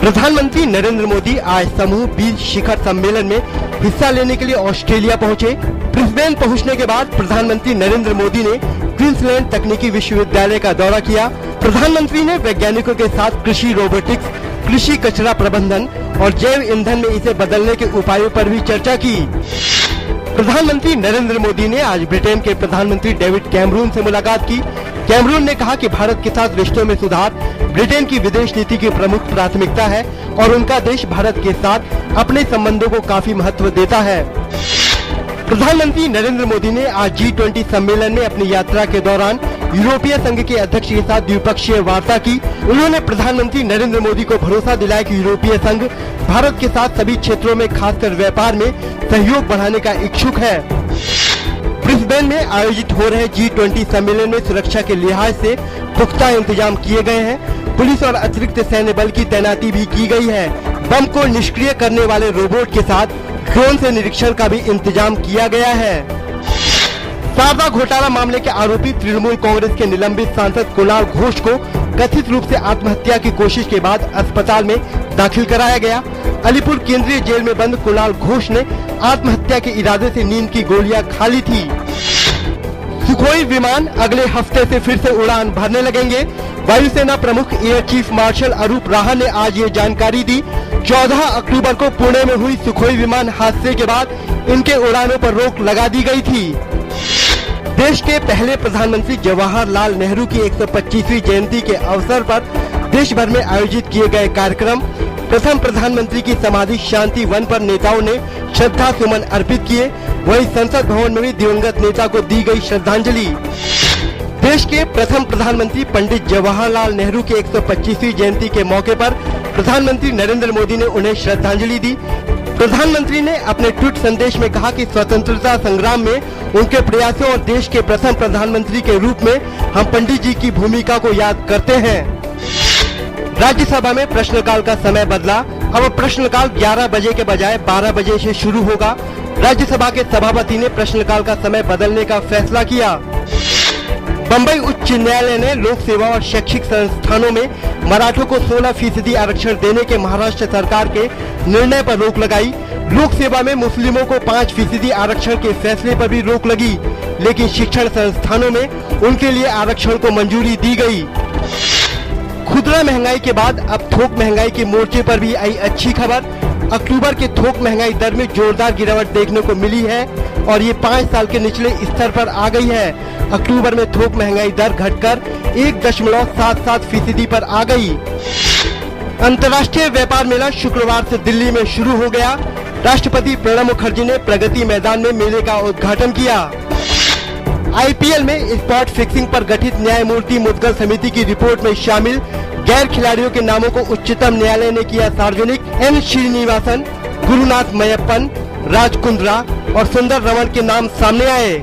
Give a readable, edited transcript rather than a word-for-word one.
प्रधानमंत्री नरेंद्र मोदी आज समूह 20 शिखर सम्मेलन में हिस्सा लेने के लिए ऑस्ट्रेलिया पहुंचे। ब्रिस्बेन पहुंचने के बाद प्रधानमंत्री नरेंद्र मोदी ने क्वींसलैंड तकनीकी विश्वविद्यालय का दौरा किया। प्रधानमंत्री ने वैज्ञानिकों के साथ कृषि रोबोटिक्स, कृषि कचरा प्रबंधन और जैव ईंधन में इसे बदलने के उपायों पर भी चर्चा की। प्रधानमंत्री नरेंद्र मोदी ने आज ब्रिटेन के प्रधानमंत्री डेविड कैमरून से मुलाकात की। कैमरून ने कहा कि भारत के साथ रिश्तों में सुधार ब्रिटेन की विदेश नीति की प्रमुख प्राथमिकता है और उनका देश भारत के साथ अपने संबंधों को काफी महत्व देता है। प्रधानमंत्री नरेंद्र मोदी ने आज G20 सम्मेलन में अपनी यात्रा के दौरान यूरोपीय संघ के अध्यक्ष के साथ द्विपक्षीय वार्ता की। उन्होंने प्रधानमंत्री नरेंद्र मोदी को भरोसा दिलाया कि यूरोपीय संघ भारत के साथ सभी क्षेत्रों में खासकर व्यापार में सहयोग बढ़ाने का इच्छुक है। ब्रिस्बेन में आयोजित हो रहे G20 सम्मेलन में सुरक्षा के लिहाज से पुख्ता इंतजाम किए गए हैं। पुलिस और अतिरिक्त सैन्य बल की तैनाती भी की गई है। बम को निष्क्रिय करने वाले रोबोट के साथ ड्रोन से निरीक्षण का भी इंतजाम किया गया है। शारदा घोटाला मामले के आरोपी तृणमूल कांग्रेस के निलंबित सांसद कुणाल घोष को कथित रूप से आत्महत्या की कोशिश के बाद अस्पताल में दाखिल कराया गया। अलीपुर केंद्रीय जेल में बंद कुणाल घोष ने आत्महत्या के इरादे से नींद की गोलियां खा ली थी। सुखोई विमान अगले हफ्ते से फिर से उड़ान भरने लगेंगे। वायुसेना प्रमुख एयर चीफ मार्शल अरूप राहा ने आज ये जानकारी दी। 14 अक्टूबर को पुणे में हुई सुखोई विमान हादसे के बाद इनके उड़ानों पर रोक लगा दी गई थी। देश के पहले प्रधानमंत्री जवाहरलाल नेहरू की 125वीं जयंती के अवसर पर देश भर में आयोजित किए गए कार्यक्रम। प्रथम प्रधानमंत्री की समाधि शांति वन पर नेताओं ने श्रद्धा सुमन अर्पित किए। वहीं संसद भवन में भी दिवंगत नेता को दी गई श्रद्धांजलि। देश के प्रथम प्रधानमंत्री पंडित जवाहरलाल नेहरू की 125वीं जयंती के मौके पर प्रधानमंत्री नरेंद्र मोदी ने उन्हें श्रद्धांजलि दी। प्रधानमंत्री ने अपने ट्वीट संदेश में कहा कि स्वतंत्रता संग्राम में उनके प्रयासों और देश के प्रथम प्रधानमंत्री के रूप में हम पंडित जी की भूमिका को याद करते हैं। राज्यसभा में प्रश्नकाल का समय बदला। अब प्रश्नकाल 11 बजे के बजाय 12 बजे से शुरू होगा। राज्यसभा के सभापति ने प्रश्नकाल का समय बदलने का फैसला किया। बम्बई उच्च न्यायालय ने लोक सेवा और शैक्षिक संस्थानों में मराठों को 16% आरक्षण देने के महाराष्ट्र सरकार के निर्णय पर रोक लगाई। लोक सेवा में मुस्लिमों को 5% आरक्षण के फैसले पर भी रोक लगी, लेकिन शिक्षण संस्थानों में उनके लिए आरक्षण को मंजूरी दी गई। खुदरा महंगाई के बाद अब थोक महंगाई के मोर्चे पर भी आई अच्छी खबर। अक्टूबर के थोक महंगाई दर में जोरदार गिरावट देखने को मिली है और ये 5 साल के निचले स्तर पर आ गई है। अक्टूबर में थोक महंगाई दर घटकर 1.77% पर आ गई। अंतर्राष्ट्रीय व्यापार मेला शुक्रवार से दिल्ली में शुरू हो गया। राष्ट्रपति प्रणब मुखर्जी ने प्रगति मैदान में मेले का उद्घाटन किया। IPL में स्पॉट फिक्सिंग पर गठित न्यायमूर्ति मुद्गल समिति की रिपोर्ट में शामिल गैर खिलाड़ियों के नामों को उच्चतम न्यायालय ने किया सार्वजनिक। N श्रीनिवासन, गुरुनाथ मयप्पन, राज कुंद्रा और सुंदर रमन के नाम सामने आए।